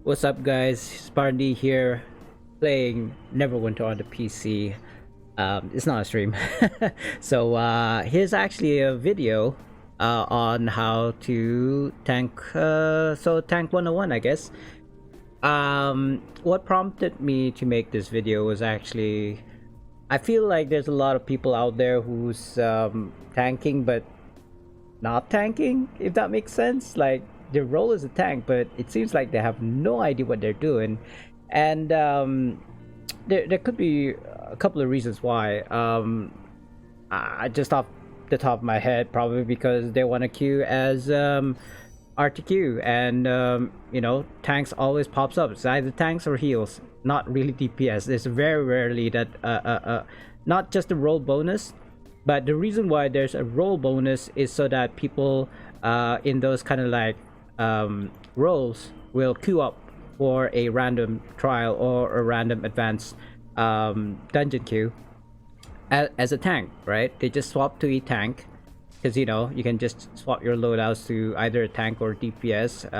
What's up, guys? SpartanDee here, playing Neverwinter on the PC. It's not a stream. Here's actually a video on how to tank. Tank 101, I guess. What prompted me to make this video was actually, I feel like there's a lot of people out there who's tanking but not tanking, if that makes sense. Like, their role is a tank, but it seems like they have no idea what they're doing. And there could be a couple of reasons why. I just off the top of my head, probably because they want to queue as RTQ, and tanks always pops up. It's either tanks or heals, not really DPS. There's very rarely that not just a roll bonus, but the reason why there's a roll bonus is so that people in those kind of like roles will queue up for a random trial or a random advanced dungeon queue as a tank, right? They just swap to a tank because you can just swap your loadouts to either a tank or DPS.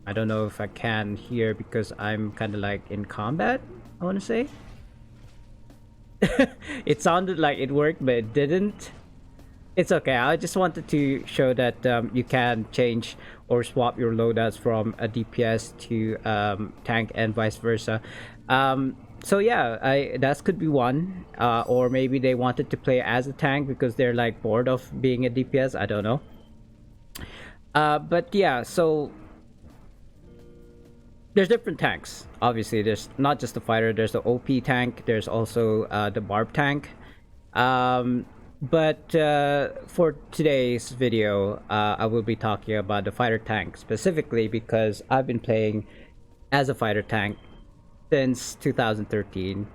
I don't know if I can here because I'm kind of like in combat, I want to say. It sounded like it worked, but it didn't. It's okay. I just wanted to show that you can change or swap your loadouts from a DPS to tank and vice versa. That could be one. Or maybe they wanted to play as a tank because they're like bored of being a DPS. I don't know. So there's different tanks. Obviously, there's not just the fighter. There's the OP tank. There's also the barb tank. For today's video, I will be talking about the fighter tank specifically because I've been playing as a fighter tank since 2013.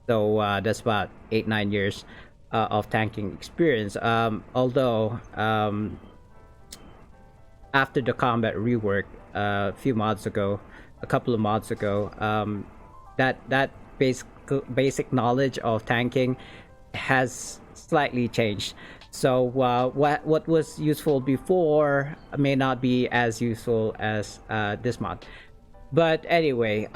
So that's about 8-9 years of tanking experience. Although after the combat rework a couple of mods ago, that basic knowledge of tanking has slightly changed. So what was useful before may not be as useful as this mod. But anyway,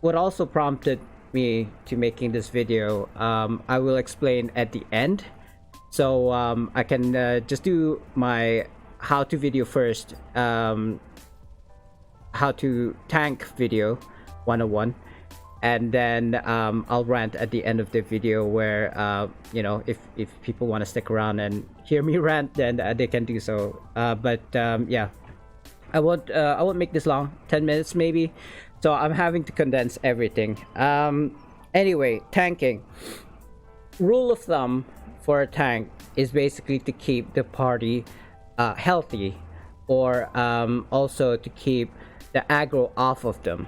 what also prompted me to making this video, I will explain at the end. So I can just do my how to video first, how to tank video 101, and then I'll rant at the end of the video where if people want to stick around and hear me rant, then they can do so. I won't make this long, 10 minutes maybe, so I'm having to condense everything. Anyway, tanking. Rule of thumb for a tank is basically to keep the party healthy, or also to keep the aggro off of them.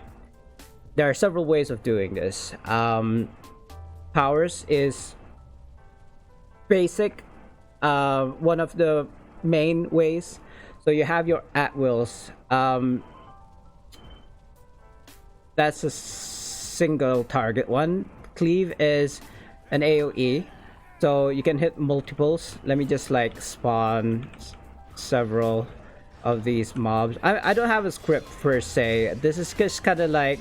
There are several ways of doing this. Powers is basic, one of the main ways. So you have your at-wills. That's a single target one. Cleave is an AoE, so you can hit multiples. Let me just like spawn several of these mobs. I don't have a script per se. This is just kind of like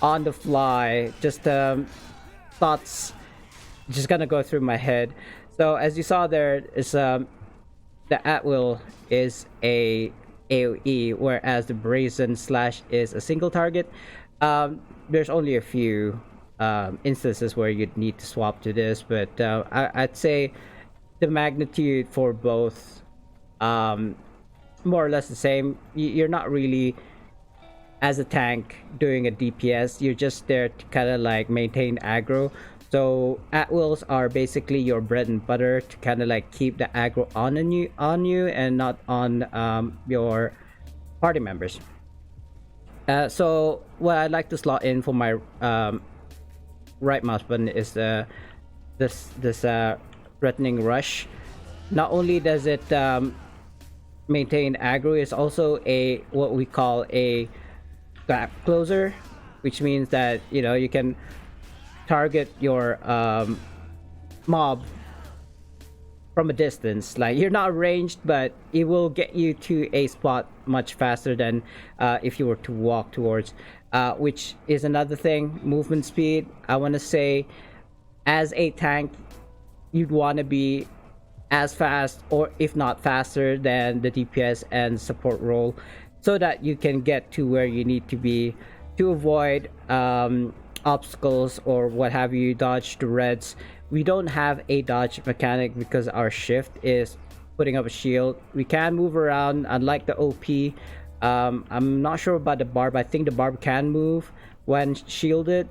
on the fly, just thoughts just gonna go through my head. So as you saw, there is the at-will is a AoE, whereas the brazen slash is a single target. There's only a few instances where you'd need to swap to this, but I'd say the magnitude for both more or less the same. You're not really, as a tank, doing a DPS. You're just there to kind of like maintain aggro. So at-wills are basically your bread and butter to kind of like keep the aggro on you and not on your party members. So what I'd like to slot in for my right mouse button is this threatening rush. Not only does it maintain aggro, it's also a what we call a gap closer, which means that you can target your mob from a distance. Like you're not ranged, but it will get you to a spot much faster than if you were to walk towards. Which is another thing. Movement speed. I want to say, as a tank, you'd want to be as fast, or if not faster, than the DPS and support role, so that you can get to where you need to be to avoid obstacles or what have you, dodge the reds. We don't have a dodge mechanic because our shift is putting up a shield. We can move around, unlike the OP. I'm not sure about the barb. I think the barb can move when shielded.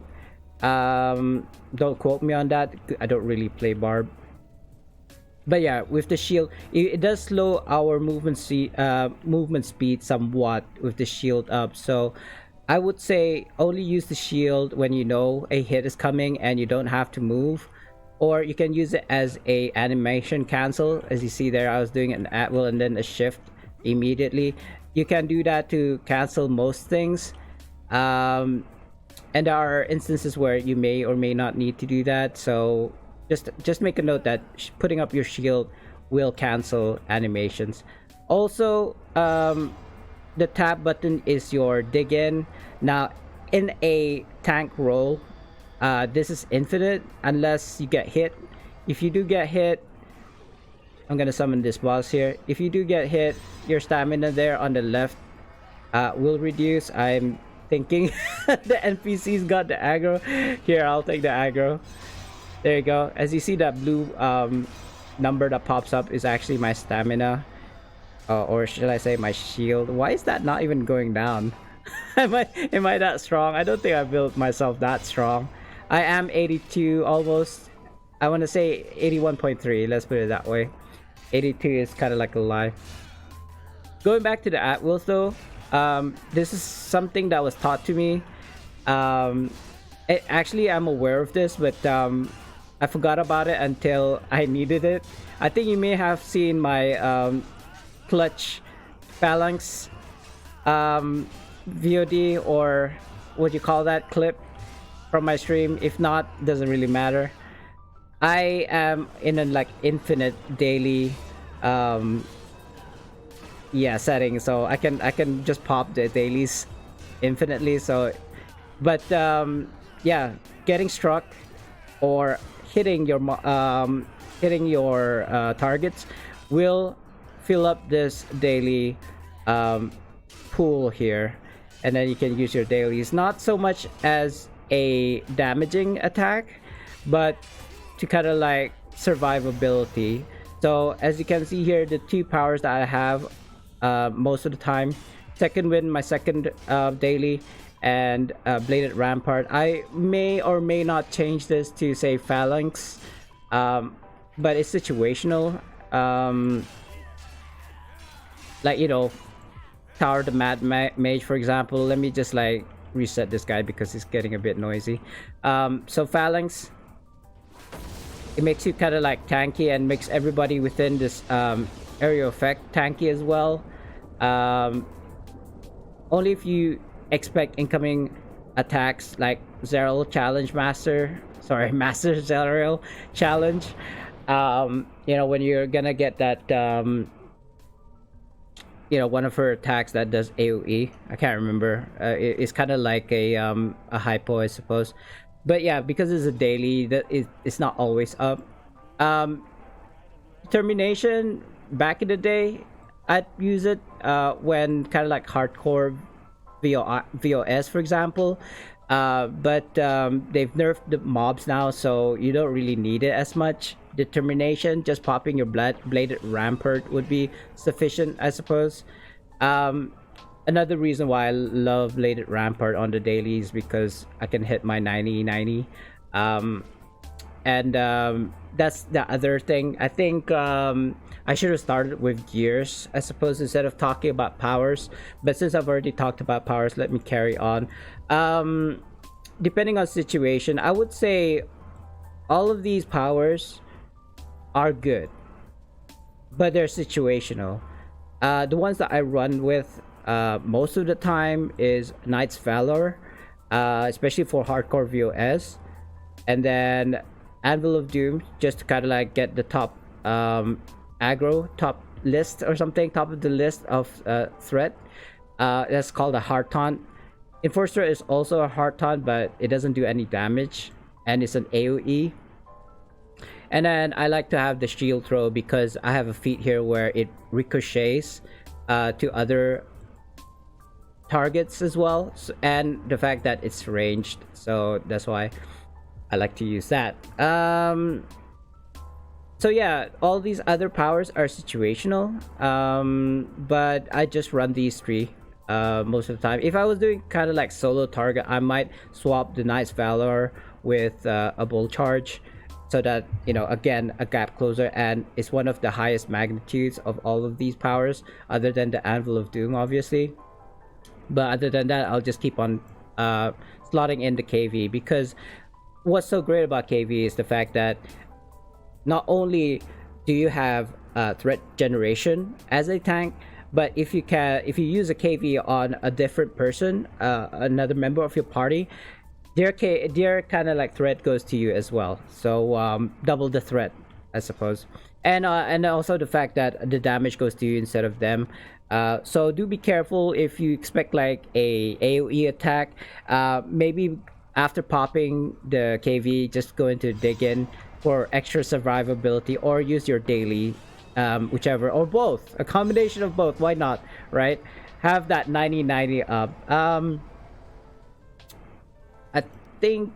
Don't quote me on that. I don't really play barb. But yeah, with the shield, it does slow our movement speed somewhat with the shield up. So I would say only use the shield when you know a hit is coming and you don't have to move, or you can use it as a animation cancel. As you see there, I was doing an at will and then a shift immediately. You can do that to cancel most things. And there are instances where you may or may not need to do that. So just make a note that putting up your shield will cancel animations. Also, the tab button is your dig in. Now, in a tank role, this is infinite unless you get hit. If you do get hit, I'm gonna summon this boss here. If you do get hit, your stamina there on the left will reduce. I'm thinking the NPCs got the aggro. Here, I'll take the aggro. There you go. As you see, that blue number that pops up is actually my stamina, or should I say my shield. Why is that not even going down? am I that strong? I don't think I built myself that strong. I am 82 almost. I want to say 81.3. Let's put it that way. 82 is kind of like a lie. Going back to the at wills though, this is something that was taught to me. Actually, I'm aware of this, but I forgot about it until I needed it. I think you may have seen my clutch phalanx VOD, or what you call that, clip from my stream. If not, doesn't really matter. I am in a like infinite daily setting, so I can just pop the dailies infinitely. So but yeah, getting struck or hitting your targets will fill up this daily pool here, and then you can use your dailies not so much as a damaging attack, but to kind of like survivability. So as you can see here, the two powers that I have most of the time: second wind, my second daily, and bladed rampart. I may or may not change this to say phalanx, but it's situational. Like, you know, Tower the Mad Mage, for example. Let me just like reset this guy because he's getting a bit noisy. So phalanx, it makes you kind of like tanky and makes everybody within this area effect tanky as well. Only if you expect incoming attacks like Zeril Challenge Master, sorry, Master Zeril Challenge. You know, when you're gonna get that you know, one of her attacks that does AoE. I can't remember. It's kind of like a hypo, I suppose. But yeah, because it's a daily, it's not always up. Determination, back in the day, I'd use it when kind of like hardcore VOS, for example. But they've nerfed the mobs now, so you don't really need it as much. Determination, just popping your bladed rampart would be sufficient, I suppose. Another reason why I love bladed rampart on the dailies, because I can hit my 90. And that's the other thing. I think I should have started with gears, I suppose, instead of talking about powers. But since I've already talked about powers, let me carry on. Depending on situation, I would say all of these powers are good, but they're situational. The ones that I run with most of the time is Knight's Valor, especially for hardcore VOS, and then Anvil of Doom, just to kind of like get the top aggro top list or something, top of the list of threat. That's called a hard taunt. Enforcer is also a hard taunt, but it doesn't do any damage, and it's an AoE. And then I like to have the shield throw because I have a feat here where it ricochets to other targets as well, and the fact that it's ranged, so that's why I like to use that. So yeah, all these other powers are situational, but I just run these three most of the time. If I was doing kind of like solo target, I might swap the Knight's Valor with a Bull Charge, so that, you know, again, a gap closer, and it's one of the highest magnitudes of all of these powers, other than the Anvil of Doom, obviously. But other than that, I'll just keep on slotting in the KV, because what's so great about KV is the fact that not only do you have threat generation as a tank, but if you use a KV on a different person, another member of your party, their kind of like threat goes to you as well. So double the threat, I suppose. And also the fact that the damage goes to you instead of them. So do be careful if you expect like a AoE attack. Maybe after popping the KV, just go into dig in for extra survivability, or use your daily, whichever, or both, a combination of both. Why not, right? Have that 90-90 up. I think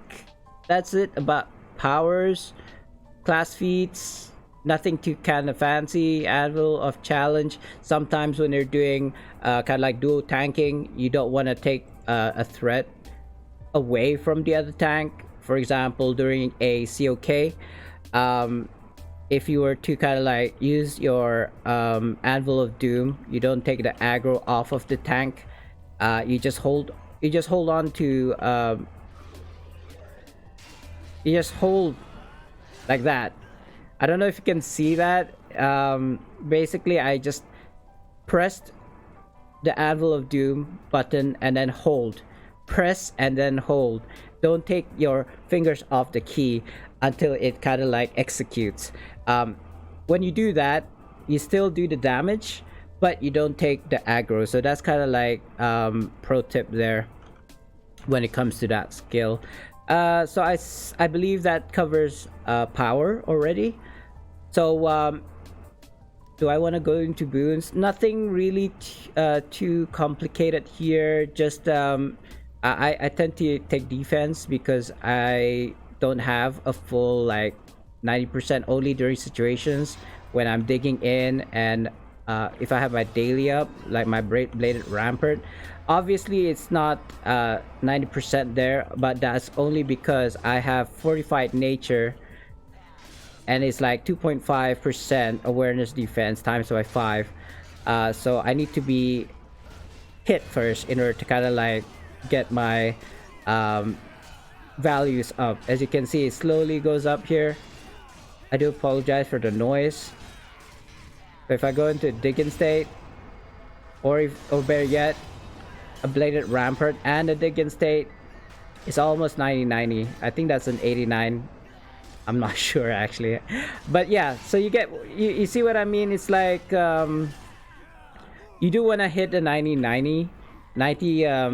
that's it about powers. Class feats, nothing too kind of fancy. Anvil of Challenge. Sometimes when you're doing kind of like dual tanking, you don't want to take a threat away from the other tank. For example, during a COK, if you were to kind of like use your Anvil of Doom, you don't take the aggro off of the tank. You just hold on to you just hold like that. I don't know if you can see that. Basically, I just pressed the Anvil of Doom button and then hold. Press and then hold. Don't take your fingers off the key until it kind of like executes. When you do that, you still do the damage, but you don't take the aggro. So that's kind of like pro tip there when it comes to that skill. So I believe that covers power already. So do I want to go into boons? Nothing really too complicated here. Just I tend to take defense because I don't have a full like 90% only during situations when I'm digging in, and if I have my daily up, like my bladed rampart, obviously it's not 90% there, but that's only because I have fortified nature, and it's like 2.5% awareness defense times by 5. So I need to be hit first in order to kind of like get my values up. As you can see, it slowly goes up here. I do apologize for the noise. But if I go into digging state, or better yet, a bladed rampart and a digging state, it's almost 90-90. I think that's an 89. I'm not sure actually, but yeah. So you see what I mean? It's like you do want to hit the 90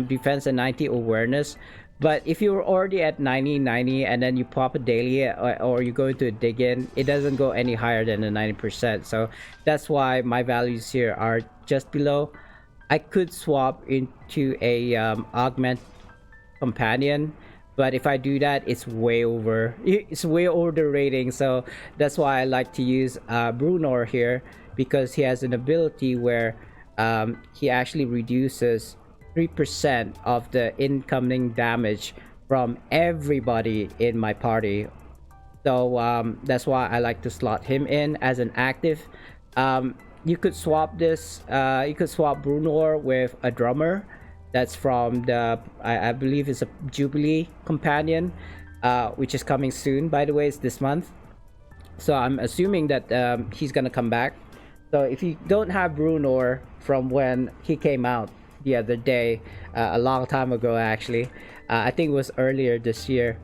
defense and 90 awareness, but if you're already at 90 and then you pop a daily, or you go into a dig in, it doesn't go any higher than the 90%. So that's why my values here are just below. I could swap into a augment companion, but if I do that, it's way over the rating. So that's why I like to use Brunor here, because he has an ability where he actually reduces 3% of the incoming damage from everybody in my party. So that's why I like to slot him in as an active. You could swap this, you could swap Brunor with a drummer that's from the I believe it's a Jubilee companion, which is coming soon, by the way. It's this month, so I'm assuming that he's gonna come back. So if you don't have Brunor from when he came out the other day, a long time ago actually, I think it was earlier this year,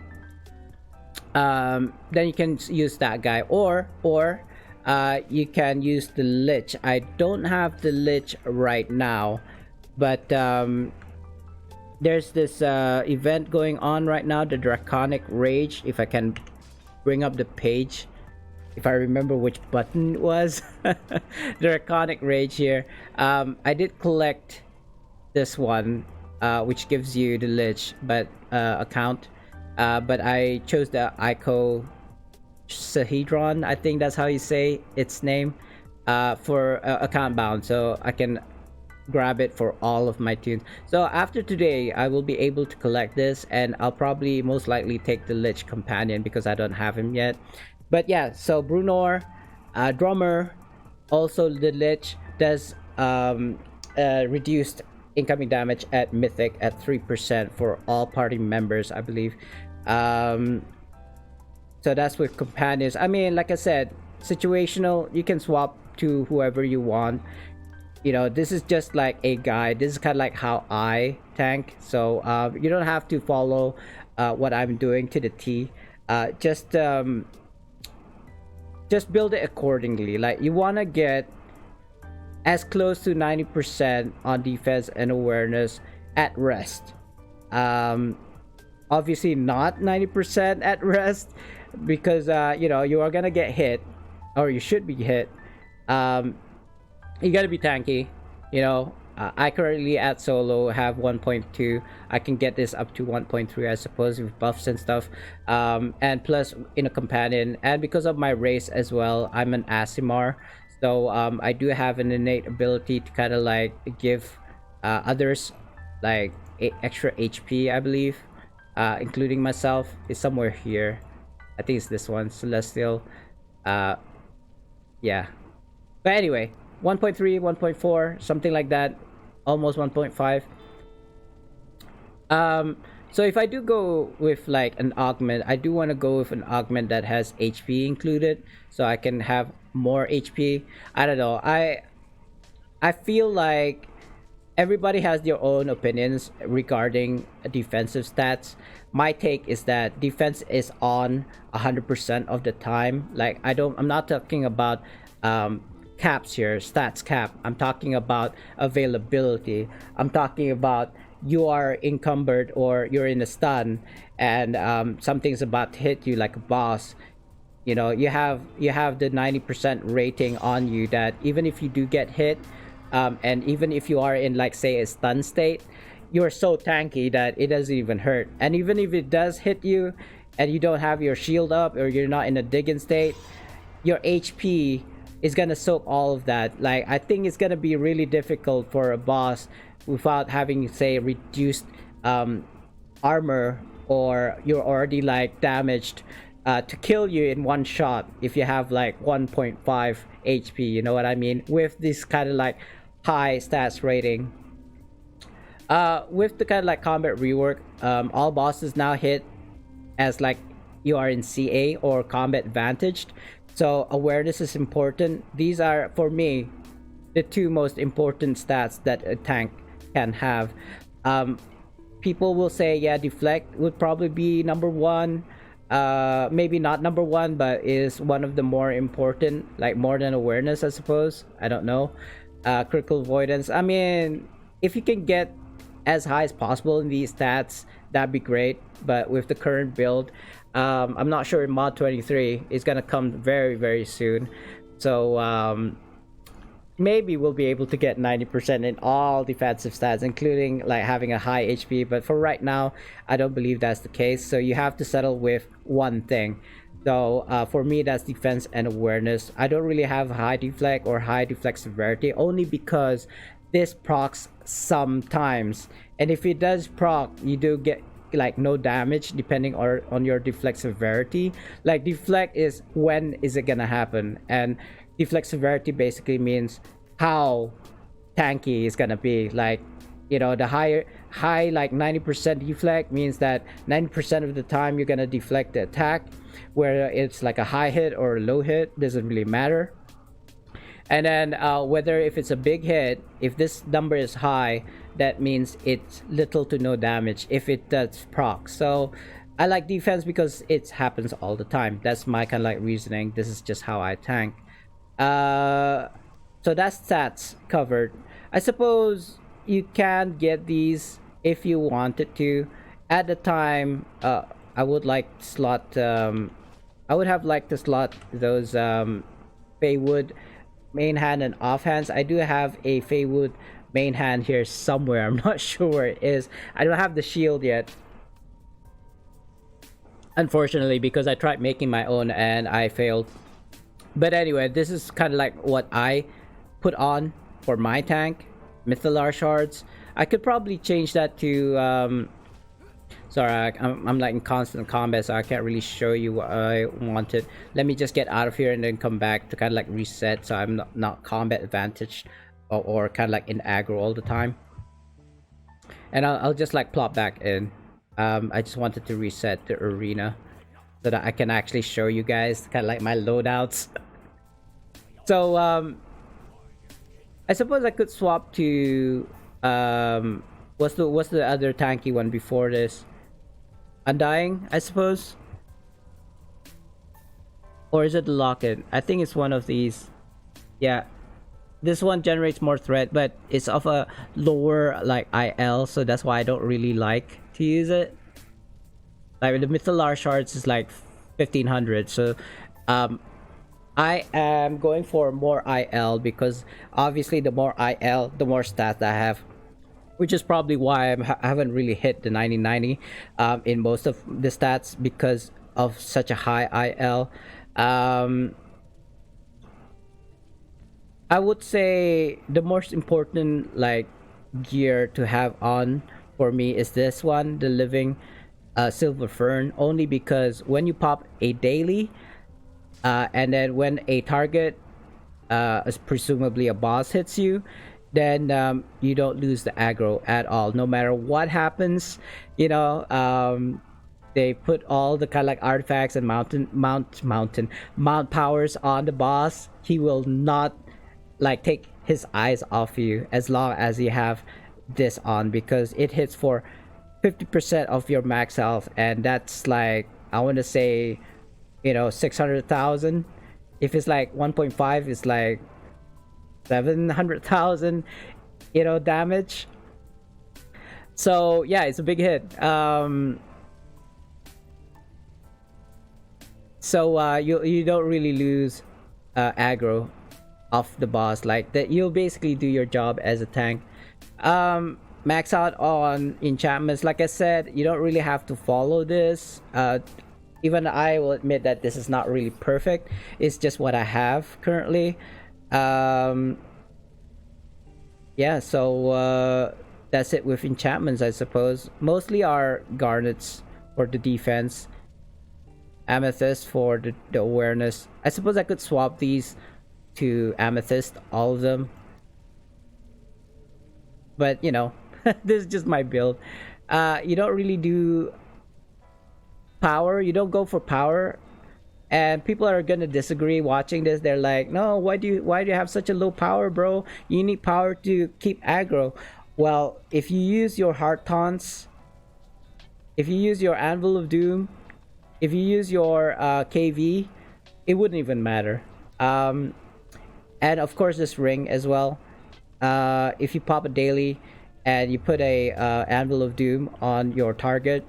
then you can use that guy, or you can use the Lich. I don't have the Lich right now, but there's this event going on right now, the Draconic Rage. If I can bring up the page, if I remember which button it was. Draconic Rage here. I did collect this one, which gives you the Lich but account, but I chose the Icosahedron, I think that's how you say its name, for account bound, so I can grab it for all of my tunes. So after today I will be able to collect this, and I'll probably most likely take the Lich companion because I don't have him yet. But yeah, so Brunor, drummer, also the Lich does reduced incoming damage at Mythic at 3% for all party members, I believe. So that's with companions. I mean, like I said, situational, you can swap to whoever you want. You know, this is just like a guide. This is kind of like how I tank, so you don't have to follow what I'm doing to the T. Just build it accordingly. Like, you want to get as close to 90% on defense and awareness at rest. Obviously not 90% at rest, because you know, you are gonna get hit, or you should be hit. You gotta be tanky, you know. I currently at solo have 1.2. I can get this up to 1.3, I suppose, with buffs and stuff, and plus in a companion, and because of my race as well, I'm an Aasimar, so I do have an innate ability to kind of like give others like extra HP, I believe, including myself. Is somewhere here. I think it's this one, Celestial. Yeah, but anyway, 1.3, 1.4, something like that, almost 1.5. So if I do go with like an augment, I do want to go with an augment that has HP included, so I can have more HP. I don't know, I feel like everybody has their own opinions regarding defensive stats. My take is that defense is on 100% of the time. Like, I'm not talking about caps here, stats cap. I'm talking about availability. I'm talking about you are encumbered or you're in a stun, and something's about to hit you like a boss. You know, you have the 90% rating on you, that even if you do get hit, and even if you are in, like, say, a stun state, you're so tanky that it doesn't even hurt. And even if it does hit you and you don't have your shield up, or you're not in a digging state, your HP is gonna soak all of that. Like, I think it's gonna be really difficult for a boss without having, say, reduced armor, or you're already like damaged, to kill you in one shot if you have like 1.5 HP, you know what I mean, with this kind of like high stats rating. With the kind of like combat rework, all bosses now hit as like you are in CA or combat advantaged, so awareness is important. These are, for me, the two most important stats that a tank can have. People will say, yeah, deflect would probably be number one. Maybe not number one, but is one of the more important, like more than awareness, I suppose. I don't know. Critical avoidance, I mean, if you can get as high as possible in these stats, that'd be great. But with the current build, I'm not sure mod 23 is gonna come very, very soon, so maybe we'll be able to get 90% in all defensive stats, including like having a high HP. But for right now, I don't believe that's the case, so you have to settle with one thing. So for me, that's defense and awareness. I don't really have high deflect or high deflect severity, only because this procs sometimes, and if it does proc, you do get like no damage depending on your deflect severity. Like, deflect is when is it gonna happen, and deflect severity basically means how tanky it's gonna be. Like, you know, the high like 90% deflect means that 90% of the time you're gonna deflect the attack, where it's like a high hit or a low hit, doesn't really matter. And then whether if it's a big hit, if this number is high, that means it's little to no damage if it does proc. So I like defense because it happens all the time. That's my kind of like reasoning. This is just how I tank. uh so that's stats covered. I suppose you can get these if you wanted to. At the time, I would like slot I would have liked to slot those Feywood main hand and offhands. I do have a Feywood main hand here somewhere. I'm not sure where it is. I don't have the shield yet, unfortunately, because I tried making my own and I failed. But anyway, this is kind of like what I put on for my tank. Mythalar shards. I could probably change that to sorry, I'm like in constant combat, so I can't really show you what I wanted. Let me just get out of here and then come back to kind of like reset, so I'm not combat advantaged, or kind of like in aggro all the time. And I'll just like plop back in. I just wanted to reset the arena so that I can actually show you guys kind of like my loadouts. So I suppose I could swap to what's the other tanky one before this? Undying, I suppose. Or is it the Locket? I think it's one of these. Yeah. This one generates more threat, but it's of a lower like IL, so that's why I don't really like to use it. Like the Mythalar shards is like 1500, so I am going for more IL because obviously the more IL, the more stats I have, which is probably why I haven't really hit the 90/90 in most of the stats because of such a high IL. I would say the most important like gear to have on for me is this one, the Living Silver Fern, only because when you pop a daily and then when a target presumably a boss hits you, then you don't lose the aggro at all, no matter what happens. You know, they put all the kind of like artifacts and mount powers on the boss. He will not like take his eyes off you as long as you have this on, because it hits for 50% of your max health, and that's like, I want to say, you know, 600,000. If it's like 1.5, it's like 700,000, you know, damage. So yeah, it's a big hit. So you don't really lose aggro off the boss like that. You'll basically do your job as a tank. Max out on enchantments. Like I said, you don't really have to follow this. Even I will admit that this is not really perfect. It's just what I have currently. Yeah, so that's it with enchantments, I suppose. Mostly are garnets for the defense, amethyst for the awareness. I suppose I could swap these to amethyst, all of them, but you know, this is just my build. You don't really do power, you don't go for power, and people are gonna disagree watching this. They're like, no, why do you have such a low power, bro? You need power to keep aggro. Well, if you use your heart taunts, if you use your Anvil of Doom, if you use your KV, it wouldn't even matter. And of course this ring as well. If you pop a daily and you put a Anvil of Doom on your target,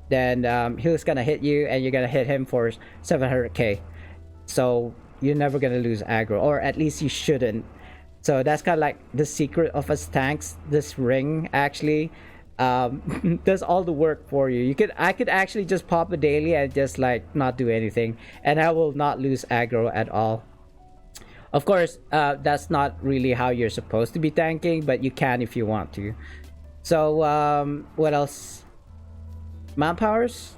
then he's gonna hit you and you're gonna hit him for 700k. So you're never gonna lose aggro, or at least you shouldn't. So that's kind of like the secret of us tanks. This ring actually does all the work for you. I could actually just pop a daily and just like not do anything, and I will not lose aggro at all. Of course, that's not really how you're supposed to be tanking, but you can if you want to. So what else? Mount powers?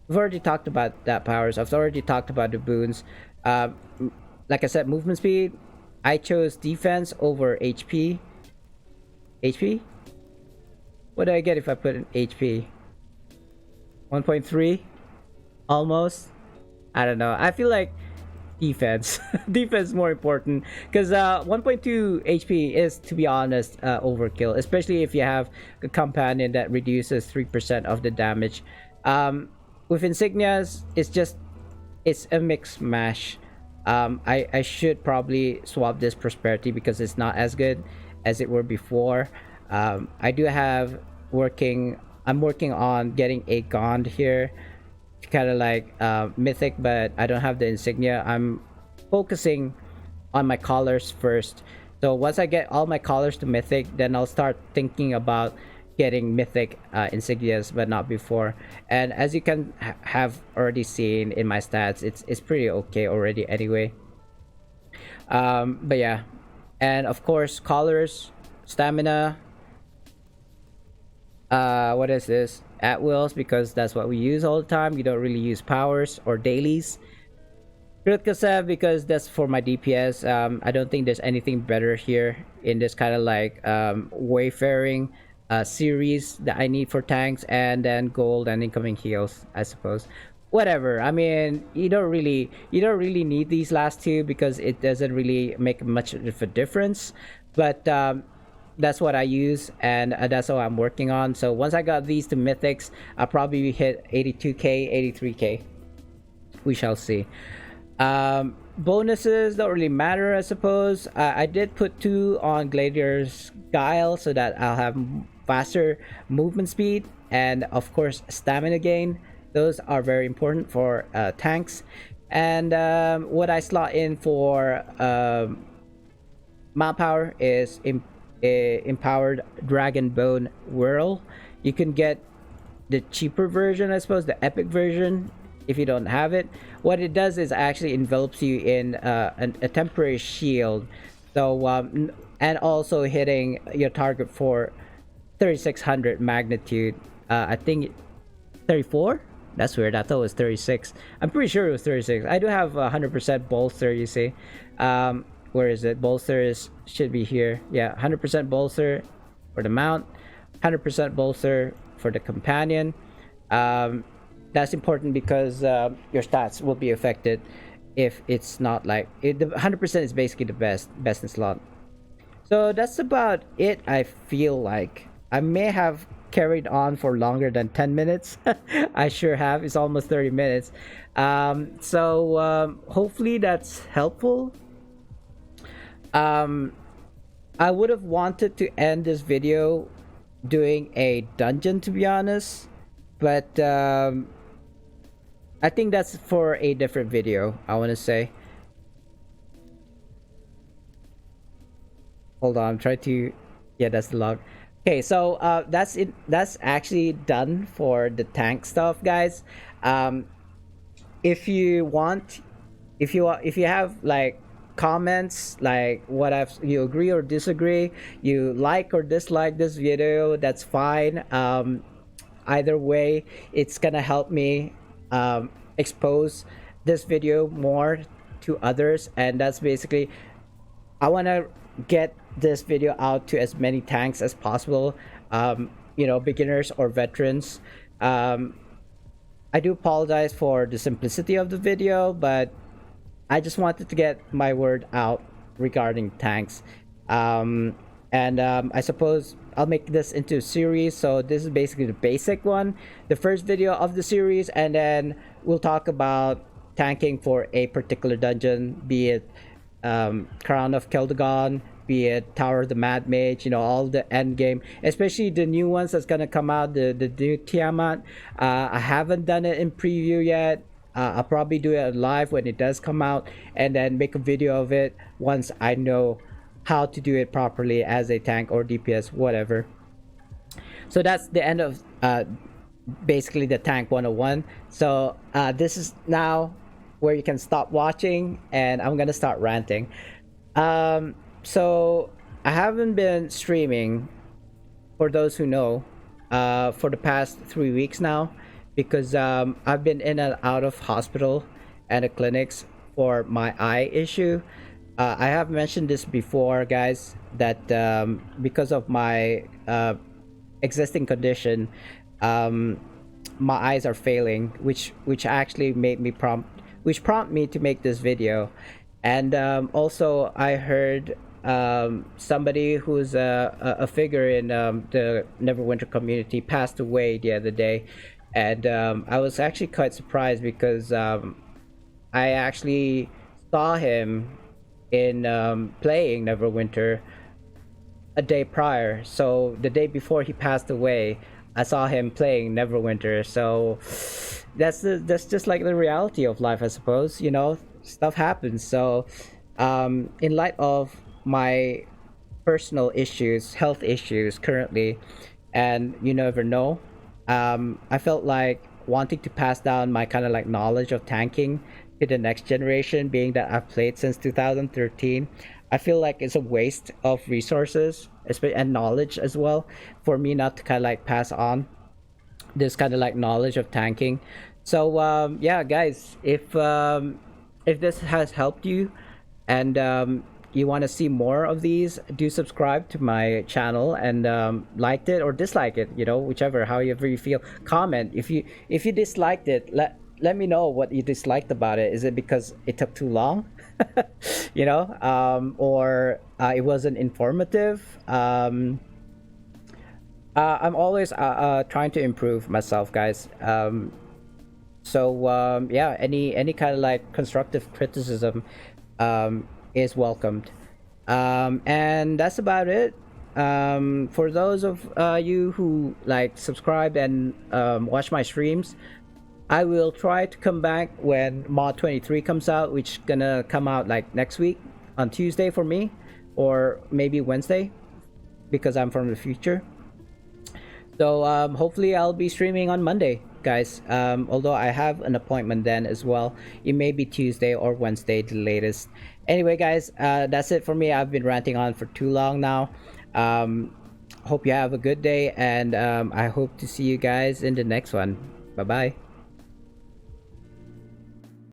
I've already talked about that powers. I've already talked about the boons. Like I said, movement speed. I chose defense over HP. HP? What do I get if I put in HP? 1.3? Almost? I don't know. I feel like defense. Defense is more important, because 1.2 HP is, to be honest, overkill, especially if you have a companion that reduces 3% of the damage. With insignias, it's a mix mash. I should probably swap this prosperity because it's not as good as it were before. I do have working. I'm working on getting a Gond here, kind of like mythic, but I don't have the insignia. I'm focusing on my colors first. So once I get all my colors to mythic, then I'll start thinking about getting mythic insignias, but not before. And as you can have already seen in my stats, it's pretty okay already anyway. But yeah, and of course colors, stamina. What is this? At wills, because that's what we use all the time. You don't really use powers or dailies. Krutkasev, because that's for my DPS. I don't think there's anything better here in this kind of like wayfaring series that I need for tanks, and then gold and incoming heals, I suppose. Whatever. I mean, you don't really need these last two because it doesn't really make much of a difference. But that's what I use, and that's what I'm working on. So once I got these to mythics, I'll probably hit 82k, 83k. We shall see. Bonuses don't really matter, I suppose. I did put 2 on Gladiator's Guile so that I'll have faster movement speed, and of course stamina gain. Those are very important for tanks. And what I slot in for mount power is empowered Dragon Bone Whirl. You can get the cheaper version, I suppose, the epic version, if you don't have it. What it does is actually envelops you in a temporary shield. So and also hitting your target for 3600 magnitude. I think 34. That's weird. I thought it was 36. I'm pretty sure it was 36. I do have 100% bolster, you see. Where is it? Bolster should be here. Yeah, 100% bolster for the mount, 100% bolster for the companion. That's important because your stats will be affected if it's not like it. The 100% is basically the best in slot. So that's about it. I feel like I may have carried on for longer than 10 minutes. I sure have. It's almost 30 minutes. So hopefully that's helpful. I would have wanted to end this video doing a dungeon, to be honest, but I think that's for a different video, I want to say. Hold on, I'm trying to... Yeah, that's the log. Okay, so that's it. That's actually done for the tank stuff, guys. If you want, if you have like comments, like what you agree or disagree, you like or dislike this video, that's fine. Either way, it's gonna help me expose this video more to others, and that's basically, I want to get this video out to as many tanks as possible, beginners or veterans. I do apologize for the simplicity of the video, but I just wanted to get my word out regarding tanks. I suppose I'll make this into a series. So this is basically the basic one, the first video of the series, and then we'll talk about tanking for a particular dungeon, be it Crown of Keldagon, be it Tower of the Mad Mage, all the end game, especially the new ones that's gonna come out, the new Tiamat. I haven't done it in preview yet. I'll probably do it live when it does come out, and then make a video of it once I know how to do it properly as a tank or DPS, whatever. So that's the end of basically the tank 101. So this is now where you can stop watching, and I'm gonna start ranting. So I haven't been streaming, for those who know, for the past 3 weeks now, because I've been in and out of hospital and the clinics for my eye issue. I have mentioned this before, guys, that because of my existing condition, my eyes are failing, which actually made me prompt me to make this video. And also I heard somebody who's a figure in the Neverwinter community passed away the other day, and I was actually quite surprised because I actually saw him in playing Neverwinter a day prior. So the day before he passed away, I saw him playing Neverwinter. So that's just like the reality of life, I suppose. You know, stuff happens. So in light of my personal issues, health issues currently, and you never know, I felt like wanting to pass down my kind of like knowledge of tanking to the next generation, being that I've played since 2013. I feel like it's a waste of resources and knowledge as well for me not to kind of like pass on this kind of like knowledge of tanking. So yeah, guys, if this has helped you and you want to see more of these, do subscribe to my channel and liked it or dislike it. You know, whichever, however you feel. Comment if you disliked it. Let me know what you disliked about it. Is it because it took too long? You know, or it wasn't informative? I'm always trying to improve myself, guys. So yeah, any kind of like constructive criticism is welcomed. And that's about it. For those of you who like subscribe and watch my streams, I will try to come back when mod 23 comes out, which gonna come out like next week on Tuesday for me, or maybe Wednesday because I'm from the future. So hopefully I'll be streaming on Monday, guys. Although I have an appointment then as well. It may be Tuesday or Wednesday, the latest. Anyway, guys, that's it for me. I've been ranting on for too long now. Hope you have a good day, and I hope to see you guys in the next one. Bye bye.